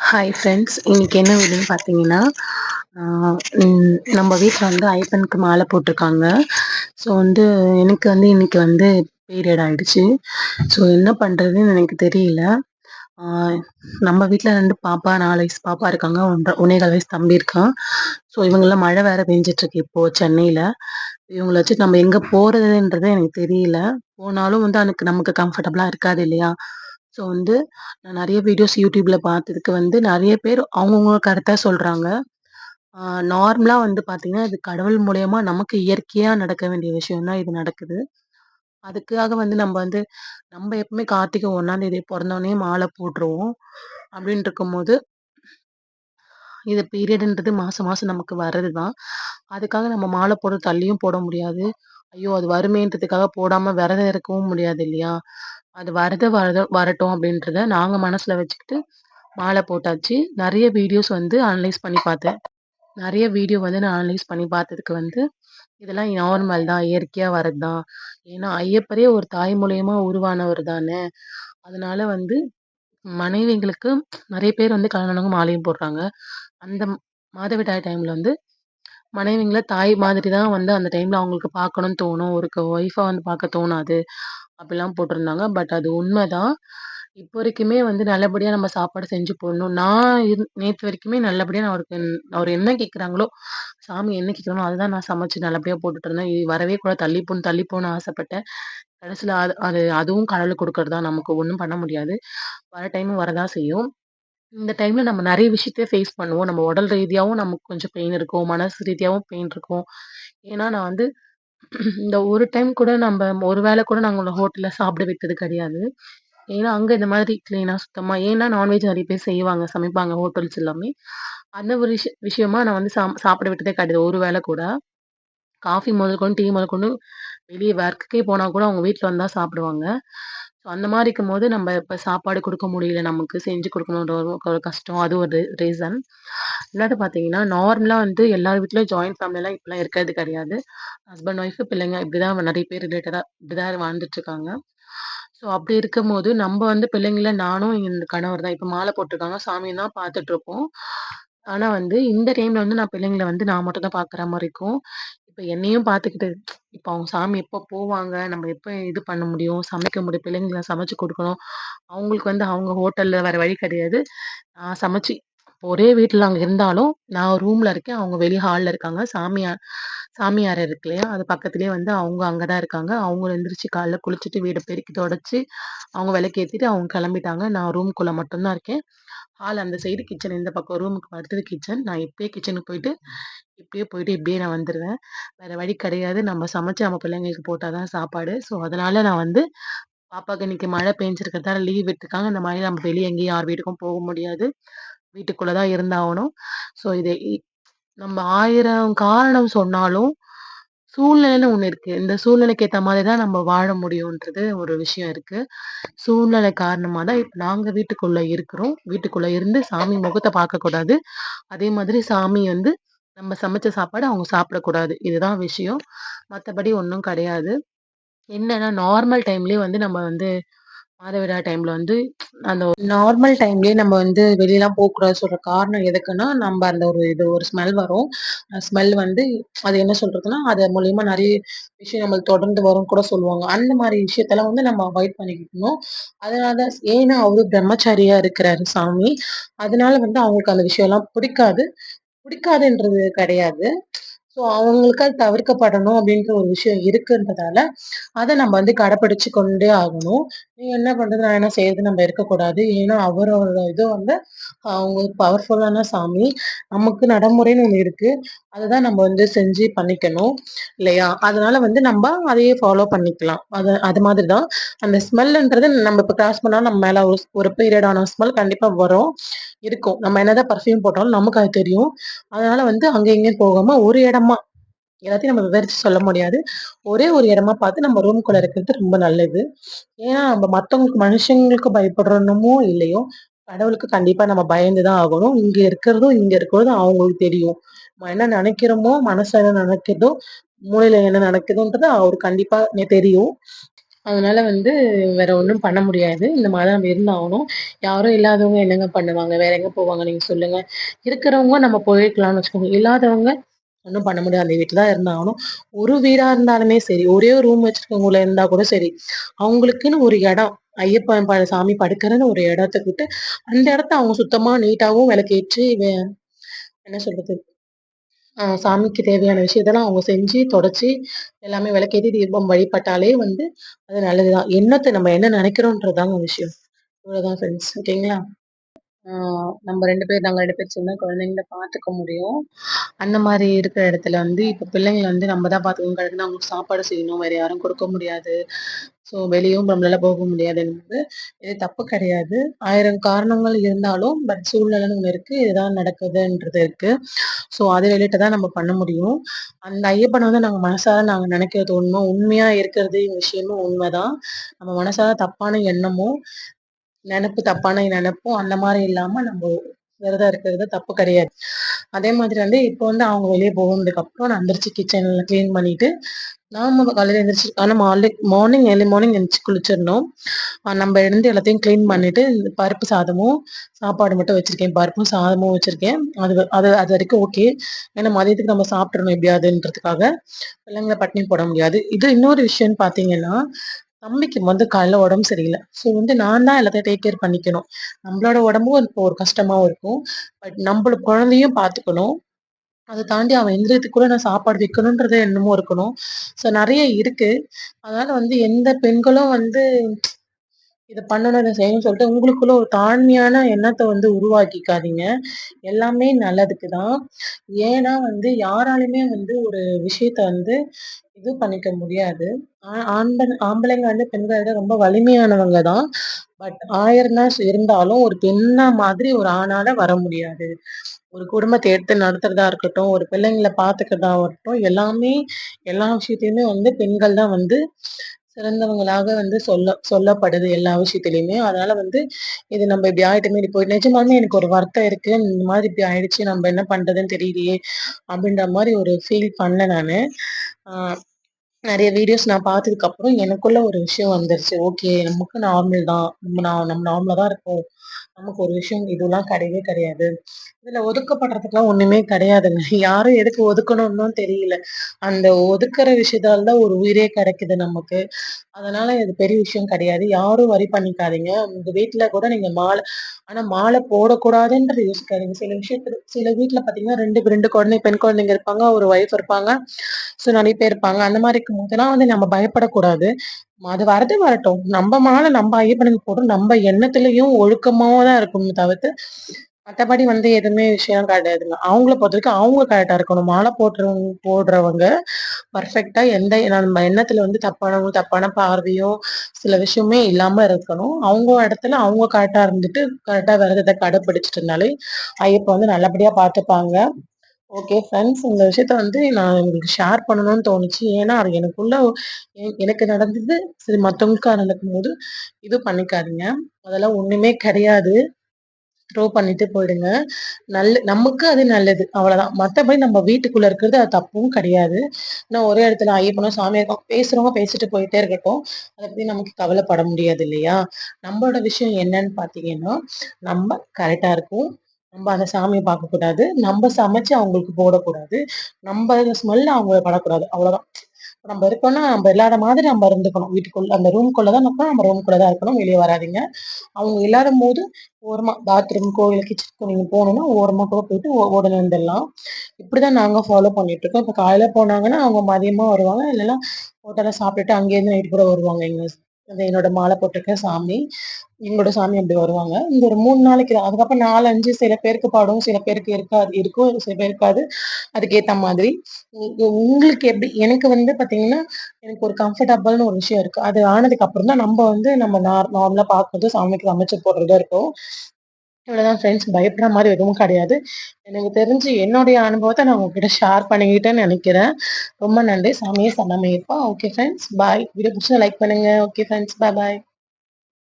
Hi friends, இன்னைக்கு என்ன வீடியோன்னு பார்த்தீங்கன்னா, நம்ம வீட்டில் வந்து ஐப்பனுக்கு மாலை போட்டிருக்காங்க. ஸோ வந்து எனக்கு வந்து இன்னைக்கு வந்து பீரியட் ஆயிடுச்சு. ஸோ என்ன பண்ணுறதுன்னு எனக்கு தெரியல. ஆஹ் நம்ம வீட்டில் 2 பாப்பா, 4 வயசு பாப்பா இருக்காங்க, 1.25 வயசு தம்பி இருக்கான். ஸோ இவங்கெல்லாம் மழை வேற பெஞ்சிட்டு இருக்கு இப்போ சென்னையில். இவங்கள வச்சு நம்ம எங்கே போகிறதுன்றது எனக்கு தெரியல. போனாலும் வந்து நமக்கு கம்ஃபர்டபுளாக இருக்காது இல்லையா? ஸோ வந்து நான் நெறைய வீடியோஸ் யூடியூப்ல பார்த்ததுக்கு வந்து நெறைய பேர் அவங்கவங்க கருத்தா சொல்றாங்க. நார்மலா வந்து பார்த்தீங்கன்னா, இது கடவுள் மூலியமா நமக்கு இயற்கையா நடக்க வேண்டிய விஷயம் தான் இது நடக்குது. அதுக்காக வந்து நம்ம எப்பவுமே கார்த்திகை 1ஆம் தேதி பொறந்தோனே மாலை போட்டுருவோம். அப்படின்னு இருக்கும்போது, இது பீரியடுன்றது மாசம் மாசம் நமக்கு வர்றது தான். அதுக்காக நம்ம மாலை போட தள்ளியும் போட முடியாது. ஐயோ! அது வருமேன்றதுக்காக போடாம விரதம் இருக்கவும் முடியாது இல்லையா? அது வரட்டும் அப்படின்றத நாங்க மனசுல வச்சுக்கிட்டு மாலை போட்டாச்சு. நெறைய வீடியோஸ் வந்து அனலைஸ் பண்ணி பார்த்தேன். நெறைய வீடியோ வந்து நான் அனலைஸ் பண்ணி பார்த்ததுக்கு வந்து, இதெல்லாம் நார்மல் தான். இயற்கையா வரது தான். ஏன்னா, ஐயப்பரே ஒரு தாய் மூலியமா உருவானவர் தானே! அதனால வந்து மனைவிங்களுக்கு நெறைய பேர் வந்து கல்யாணம் ஆனவங்க மாலையும் போடுறாங்க. அந்த மாதவிடாய் டைம்ல வந்து மனைவிங்கள தாய் மாதிரி தான் வந்து அந்த டைம்ல அவங்களுக்கு பார்க்கணும்னு தோணும். ஒரு ஒய்ஃபா வந்து பார்க்க தோணாது. அப்படிலாம் போட்டிருந்தாங்க. பட் அது உண்மதான். இப்போ வரைக்குமே வந்து நல்லபடியா நம்ம சாப்பாடு செஞ்சு போடணும். நான் நேத்து வரைக்குமே நல்லபடியா நான் அவர் என்ன கேட்குறாங்களோ, சாமி என்ன கேட்குறாங்களோ அதுதான் நான் சமைச்சு நல்லபடியா போட்டுட்டு இருந்தேன். இது வரவே கூடாது, தள்ளி போன்னு ஆசைப்பட்டேன். கடைசியில அதுவும் கடவுள் குடுக்குறது தான். நமக்கு ஒண்ணும் பண்ண முடியாது. வர டைமும் வரதான் செய்யும். இந்த டைம்ல நம்ம நெறைய விஷயத்த ஃபேஸ் பண்ணுவோம். நம்ம உடல் ரீதியாவும் நமக்கு கொஞ்சம் பெயின் இருக்கும். மனசு ரீதியாவும் பெயின் இருக்கும். ஏன்னா நான் வந்து இந்த ஒரு டைம் கூட ஒரு வேளை கூட நாங்க ஹோட்டல்ல சாப்பிட விட்டது கிடையாது. ஏன்னா, அங்க இந்த மாதிரி கிளீனா, சுத்தமா ஏன்னா நான்வெஜ் நெறைய பேர் செய்வாங்க, சமைப்பாங்க ஹோட்டல்ஸ் எல்லாமே. அந்த ஒரு விஷயமா நான் வந்து சாப்பிட விட்டதே கிடையாது ஒரு வேள கூட. காஃபி முதற்கொண்டு, டீ முதற்கொண்டு வெளிய ஒர்க்குக்கே போனா கூட அவங்க வீட்ல வந்து தான் சாப்பிடுவாங்க. ஸோ அந்த மாரி இருக்கும்போது நம்ம இப்ப சாப்பாடு குடுக்க முடியல நமக்கு. செஞ்சு குடுக்கணுன்ற ஒரு கஷ்டம். அது ஒரு ரீசன். 2வது பார்த்தீங்கன்னா, நார்மலா வந்து எல்லார் வீட்லயும் ஜாயிண்ட் ஃபேமிலிலாம் இப்பலாம் இருக்கிறது கிடையாது. ஹஸ்பண்ட், ஒய்ஃப், பிள்ளைங்க இப்படிதான் நெறைய பேர் ரிலேட்டடா இப்படிதான் வாழ்ந்துட்டு இருக்காங்க. ஸோ அப்படி இருக்கும்போது, நம்ப வந்து பிள்ளைங்கள நானும் என் கணவர் தான் இப்ப மாலை போட்டுருக்காங்க. சாமிய தான் பார்த்துட்டுருப்போம். ஆனா வந்து இந்த டைம்ல வந்து நான் பிள்ளைங்கள வந்து நான் மட்டும் தான் பார்க்குற மாரி இருக்கும். இப்ப என்னையும் பார்த்துக்கிட்டு இப்ப அவங்க சாமி எப்போ போவாங்க? நம்ம எப்ப இது பண்ண முடியும்? சமைக்க முடியும்? பிள்ளைங்களுக்கு சமைச்சு குடுக்கணும். அவங்களுக்கு வந்து அவங்க ஹோட்டல்ல வேற வழி கிடையாது. நான் சமைச்சு ஒரே வீட்ல நாங்க இருந்தாலும், நான் ரூம்ல இருக்கேன். அவங்க வெளிய ஹால்ல இருக்காங்க. சாமி அறை இருக்கு இல்லையா? அது பக்கத்திலேயே வந்து அவங்க அங்க தான் இருக்காங்க. அவங்க எந்திரிச்சு காலைல குளிச்சுட்டு, வீட பெருக்கி தொடச்சு, அவங்க விளக்கேத்திட்டு அவங்க கிளம்பிட்டாங்க. நான் ரூம்குள்ள மட்டும் தான் இருக்கேன். ஹால் அந்த சைடு, கிச்சன் இந்த பக்கம். ரூமுக்கு அடுத்தது கிச்சன். நான் இப்பயே கிச்சனுக்கு போயிட்டு, இப்படியே போயிட்டு இப்படியே நான் வந்துருவேன். வேற வழி கிடையாது. நம்ம சமைச்சு நம்ம பிள்ளைங்களுக்கு போட்டா தான் சாப்பாடு. ஸோ, அதனால நான் வந்து பாப்பாக்கு இன்னைக்கு மழை பெஞ்சிருக்கிறதால லீவ் விட்டுருக்காங்க. இந்த மழையில நம்ம வெளிய எங்கேயும் யார் வீட்டுக்கும் போக முடியாது. வீட்டுக்குள்ள தான் இருந்தாகணும். ஸோ இத நம்ம 1000 காரணம் சொன்னாலும், சூழ்நிலைன்னு ஒண்ணு இருக்கு. இந்த சூழ்நிலைக்கு ஏத்த மாதிரி தான் நம்ம வாழ முடியுன்றது ஒரு விஷயம் இருக்கு. சூழ்நிலை காரணமா தான் இப்ப நாங்க வீட்டுக்குள்ள இருக்கிறோம். வீட்டுக்குள்ள இருந்து சாமி முகத்த பார்க்கக்கூடாது. அதே மாதிரி சாமி வந்து நம்ம சமைச்ச சாப்பாடு அவங்க சாப்பிடக்கூடாது. இதுதான் விஷயம். மத்தபடி ஒண்ணும் கிடையாது. என்னன்னா நார்மல் டைம்லயே வந்து நம்ம வந்து மாதவிடாய் டைம்ல வந்து அந்த நார்மல் டைம்லயே நம்ம வந்து வெளியலாம் போக்கூடாது சொல்ற காரணம் எதுக்குன்னா, நம்ம அந்த ஒரு ஸ்மெல் வரும். ஸ்மெல் வந்து அது என்ன சொல்றதுன்னா, அது மூலியமா நெறைய விஷயம் நம்மளுக்கு தொடர்ந்து வரும்னு கூட சொல்லுவாங்க. அந்த மாரி விஷயத்தெல்லாம் வந்து நம்ம அவாய்ட் பண்ணிக்கணும். அதனால தான் ஏன்னா அவரு பிரம்மச்சாரியா இருக்கிறாரு சாமி. அதனால வந்து அவங்களுக்கு அந்த விஷயம்லாம் பிடிக்காது. பிடிக்காதுன்றது கிடையாது. ஸோ அவங்களுக்கு அது தவிர்க்கப்படணும் அப்படின்ற ஒரு விஷயம் இருக்குன்றதால, அத நம்ம வந்து கடைப்பிடிச்சு கொண்டே ஆகணும். நீ என்ன பண்றது, நான் என்ன செய்றது நம்ம இருக்கக்கூடாது. ஏன்னா அவரோட இது வந்து அவங்க பவர்ஃபுல்லான சாமி. நமக்கு நடைமுறைன்னு ஒண்ணு இருக்கு. அததான் நம்ம வந்து செஞ்சு பண்ணிக்கணும். இல்லையா? அதனால வந்து நம்ப அதையே ஃபாலோ பண்ணிக்கலாம். அது மாதிரி தான். அந்த ஸ்மெல்லுன்றது நம்ம இப்ப கிராஸ் பண்ணா நம்ம மேல ஒரு பீரியட் ஆன ஸ்மெல் கண்டிப்பா வரும். இருக்கும். நம்ம என்னதான் பெர்ஃப்யூம் போட்டாலும் நமக்கு அது தெரியும். அதனால வந்து அங்க இங்கேயும் போகாம ஒரு இடமா எல்லாத்தையும் நம்ம விவரிச்சு சொல்ல முடியாது. ஒரே ஒரு இடமா பார்த்து நம்ம ரூம்குள்ள இருக்கிறது ரொம்ப நல்லது. ஏன்னா நம்ம மத்தவங்களுக்கு மனுஷங்களுக்கு பயப்படுறோமோ இல்லையோ, கடவுளுக்கு கண்டிப்பா நம்ம பயந்து தான் ஆகணும். இங்க இருக்கிறதும் அவங்களுக்கு தெரியும். நம்ம என்ன நினைக்கிறோமோ, மனசுல என்ன நினைக்குதோ, மூளையில என்ன நடக்குதுன்றது அவருக்கு கண்டிப்பா தெரியும். அதனால வந்து வேற ஒண்ணும் பண்ண முடியாது. இந்த மாரி தான் நம்ம இருந்தாகணும். யாரும் இல்லாதவங்க என்னங்க பண்ணுவாங்க? வேற எங்க போவாங்க நீங்க சொல்லுங்க? இருக்கிறவங்க நம்ம போயிருக்கலாம்னு வச்சுக்கோங்க. இல்லாதவங்க ஒண்ணும் பண்ண முடியாது. அந்த வீட்ல தான் இருந்தாகணும். ஒரு வீடா இருந்தாலுமே சரி, ஒரே ஒரு ரூம் வச்சிருக்கவங்கள இருந்தா கூட சரி, அவங்களுக்குன்னு ஒரு இடம், ஐயப்பன் சாமி படுக்கிறன்னு ஒரு இடத்துக்கிட்டு, அந்த இடத்த அவங்க சுத்தமா, நீட்டாவும் விளக்கேற்றி என்ன சொல்றது? சாமிக்கு தேவையான விஷயத்தெல்லாம் அவங்க செஞ்சு, தொடச்சு, எல்லாமே விளக்கேத்தி தீபம் வழிபட்டாலே வந்து அது நல்லதுதான். நம்ம என்ன நினைக்கிறோம்ன்றது தாங்க விஷயம். இவ்வளவுதான் ஃப்ரெண்ட்ஸ். ஓகேங்களா? ஆ நாங்க 2 பேர் சின்ன குழந்தைங்கள பார்த்துக்க முடியும். அந்த மாரி இருக்கிற இடத்துல வந்து, இப்ப பிள்ளைங்கள வந்து நம்ம தான் பார்த்துக்கணும். கரெக்ட்னா அவங்களுக்கு சாப்பாடு செய்யணும். வேற யாரும் கொடுக்க முடியாது. ஸோ வெளியவும் நம்மளால போக முடியாதுங்கும்போது, இது தப்பு கிடையாது. 1000 காரணங்கள் இருந்தாலும், பட் சூழ்நிலைன்னு ஒண்ணு இருக்கு. இதுதான் நடக்குதுன்றது இருக்கு. ஸோ அது ரிலேட்டடா தான் நம்ம பண்ண முடியும். அந்த ஐயப்பன வந்து நாங்க நினைக்கிறது உண்ம. உண்மையா இருக்கிறது விஷயமும் உண்மதான். நம்ம மனசார தப்பான எண்ணமோ, தப்பான நெனப்பும் அந்த மாரி இல்லாம நம்ப விரதம் இருக்கிறது தப்பு கிடையாது. அதே மாதிரி வந்து இப்போ வந்து அவங்க வெளிய போனதுக்கப்புறம் நான் எந்திரிச்சு கிச்சன்ல கிளீன் பண்ணிட்டு, நாம காலையில எந்திரிச்சு ஆனா மார்னிங் ஏர்லி மார்னிங் எந்திரிச்சு குளிச்சிடணும். நம்ம எழுந்து எல்லாத்தையும் கிளீன் பண்ணிட்டு, பருப்பு சாதமும், சாப்பாடு மட்டும் வச்சிருக்கேன். பருப்பும், சாதமும் வச்சிருக்கேன். அது அது அது வரைக்கும் ஓகே. ஏன்னா மதியத்துக்கு நம்ம சாப்பிட்டுறணும் எப்படியாதுன்றதுக்காக, பிள்ளைங்கள பட்டினி போட முடியாது. இது இன்னொரு விஷயம்னு பார்த்தீங்கன்னா, தம்பிக்கு வந்து காலைல உடம்பு சரியில்ல. ஸோ வந்து நான் தான் எல்லாத்தையும் டேக் கேர் பண்ணிக்கணும். நம்மளோட உடம்பும் இப்போ ஒரு கஷ்டமாவும் இருக்கும். பட் நம்பள குழந்தையும் பார்த்துக்கணும். அத தாண்டி அவன் எந்திரியத்துக்குள்ள நான் சாப்பாடு வைக்கணுன்றது எண்ணமும் இருக்கணும். ஸோ நெறைய இருக்கு. அதனால வந்து எந்த பெண்களும் வந்து இத பண்ணணும், இத செய்யணும்னு சொல்லிட்டு உங்களுக்குள்ள ஒரு தாழ்மையான எண்ணத்த வந்து உருவாக்கிக்காதீங்க. எல்லாமே நல்லதுக்கு தான். ஏன்னா வந்து யாராலயுமே வந்து ஒரு விஷயத்த வந்து இது பண்ணிக்க முடியாது. ஆம்பளைங்க வந்து பெண்கள விட ரொம்ப வலிமையானவங்க தான். பட் 1000 தான் இருந்தாலும் ஒரு பெண்ணா மாதிரி ஒரு ஆணால வர முடியாது. ஒரு குடும்பத்த எடுத்து நடத்துறதா இருக்கட்டும், ஒரு பிள்ளைங்கள பார்த்துக்கிறதா இருக்கட்டும், எல்லா விஷயத்தையுமே வந்து பெண்கள் தான் வந்து சிறந்தவங்களாக வந்து சொல்லப்படுது எல்லா விஷயத்திலயுமே. அதனால வந்து இது நம்ம இப்படி ஆயிட்டோமே, இப்போ நிஜமாலுமே எனக்கு ஒரு வருத்தம் இருக்கு. இந்த மாதிரி இப்படி ஆயிடுச்சு. நம்ம என்ன பண்றதுன்னு தெரியலையே! அப்படின்ற மாரி ஒரு ஃபீல் பண்ணேன் நானு. ஆ நெறைய வீடியோஸ் நான் பார்த்ததுக்கப்புறம் எனக்குள்ள ஒரு விஷயம் வந்துருச்சு. ஓகே நமக்கு நார்மல் தான். நம்ம நார்மலா தான் இருக்கோம். நமக்கு ஒரு விஷயம் இதெல்லாம் கிடையவே கிடையாது. இதுல ஒதுக்கப்படுறதுக்குலாம் ஒண்ணுமே கிடையாதுங்க. யாரும் எதுக்கு ஒதுக்கணும்ன்னும் தெரியல. அந்த ஒதுக்குற விஷயத்தால தான் ஒரு உயிரே கிடைக்குது நமக்கு. அதனால இது பெரிய விஷயம் கிடையாது. யாரும் வொரி பண்ணிக்காதீங்க. உங்க வீட்ல கூட நீங்க மாலை போடக்கூடாதுன்றது யோசிக்காதீங்க. சில வீட்ல பார்த்தீங்கன்னா 2 பெண் குழந்தைங்க இருப்பாங்க. ஒரு ஒய்ஃப் இருப்பாங்க. ஸோ நெறைய பேர் இருப்பாங்க. அந்த மாரி இருக்கும்போதெல்லாம் வந்து நம்ம பயப்படக்கூடாது. அது வரது வரட்டும். நம்ம மாலை நம்ம ஐயப்பனுக்கு போடுறோம். நம்ம எண்ணத்திலயும் ஒழுக்கமாவும் தான் இருக்கணுமே தவிர்த்து, மத்தபடி வந்து எதுவுமே விஷயம் கிடையாதுங்க. அவங்கள பொறுத்தவரைக்கும் அவங்க கரெக்ட்டா இருக்கணும். மாலை போடுறவங்க பர்ஃபெக்ட்டா நம்ம எண்ணத்துல வந்து தப்பான பார்வையோ, சில விஷயமே இல்லாம இருக்கணும். அவங்க இடத்துல அவங்க கரெக்ட்டா இருந்துட்டு, கரெக்ட்டா விரதத்த கடைப்பிடிச்சுட்டு இருந்தாலே, ஐயப்பன் வந்து நல்லபடியா பார்த்துப்பாங்க. Okay friends. இந்த விஷயத்த வந்து நான் உங்களுக்கு ஷேர் பண்ணணும்னு தோணுச்சு. ஏன்னா, அது எனக்குள்ள எனக்கு நடந்தது. சரி மத்தவங்களுக்கா நடக்கும்போது, இது பண்ணிக்காதீங்க. அதெல்லாம் ஒண்ணுமே கிடையாது. த்ரோ பண்ணிட்டு போயிடுங்க. நமக்கு அது நல்லது. அவ்வளதான். மத்தபடி நம்ம வீட்டுக்குள்ள இருக்கிறது அது தப்பும் கிடையாது. நான் ஒரே இடத்துல ஐயப்பனும், சாமியும் இருக்கோம். பேசுறவங்க பேசிட்டு போயிட்டே இருக்கட்டும். அத பத்தி நமக்கு கவலைப்பட முடியாது இல்லையா? நம்மளோட விஷயம் என்னன்னு பார்த்தீங்கன்னா, நம்ம கரெக்ட்டா இருக்கோம். நம்ம அந்த சாமிய பார்க்கக்கூடாது. நம்ம சமைச்சு அவங்களுக்கு போடக்கூடாது. நம்ம ஸ்மெல் அவங்களுக்கு படக்கூடாது. அவ்வளோதான். நம்ம இருக்கோம்னா, நம்ம இல்லாத மாதிரி நம்ம இருந்துக்கணும். வீட்டுக்குள்ள அந்த ரூம்குள்ள தான் இருக்கணும். நம்ம ரூம்குள்ள தான் இருக்கணும். வெளிய வராதீங்க. அவங்க இல்லாதம்போது ஓரமா பாத்ரூம்க்கோ, இல்ல கிச்சனுக்கோ நீங்க போணும்னா, ஓரமா கூட போயிட்டு ஓடனே வந்துடலாம். இப்படிதான் நாங்க ஃபாலோ பண்ணிட்டுருக்கோம். இப்ப காலையில போனாங்கன்னா, அவங்க மதியமா வருவாங்க. இல்லன்னா ஹோட்டல்ல சாப்பிட்டுட்டு அங்கேருந்து நைட் கூட வருவாங்க. அது என்னோட மாலை போட்டிருக்க சாமி. எங்களோட சாமி அப்படி வருவாங்க. இந்த ஒரு 3 நாளைக்கு தான். அதுக்கப்புறம் 4, 5 சில பேருக்கு படும், சில பேருக்கு இருக்காது இருக்கும், சில பேருக்கு இருக்காது. அதுக்கேத்த மாதிரி. உங்களுக்கு எப்படி எனக்கு வந்து பார்த்தீங்கன்னா, எனக்கு ஒரு கம்ஃபர்டபுள்னு ஒரு விஷயம் இருக்கு. அது ஆனதுக்கு அப்புறம் தான் நம்ம வந்து நம்ம நார்மலா பார்க்குறது, சாமிக்கு சமைச்சு போடுறதா இருக்கும். இவ்வளோதான் ஃப்ரெண்ட்ஸ். பயப்படுற மாரி எதுவும் கிடையாது. எனக்கு தெரிஞ்சு என்னுடைய அனுபவத்த நான் உங்ககிட்ட ஷேர் பண்ணிக்கிட்டேன்னு நெனைக்கிறேன். ரொம்ப நன்றி. சாமியே சரணமையப்பா. Okay friends. பாய். வீடியோ பிடிச்சா லைக் பண்ணுங்க. Okay friends. பாய்.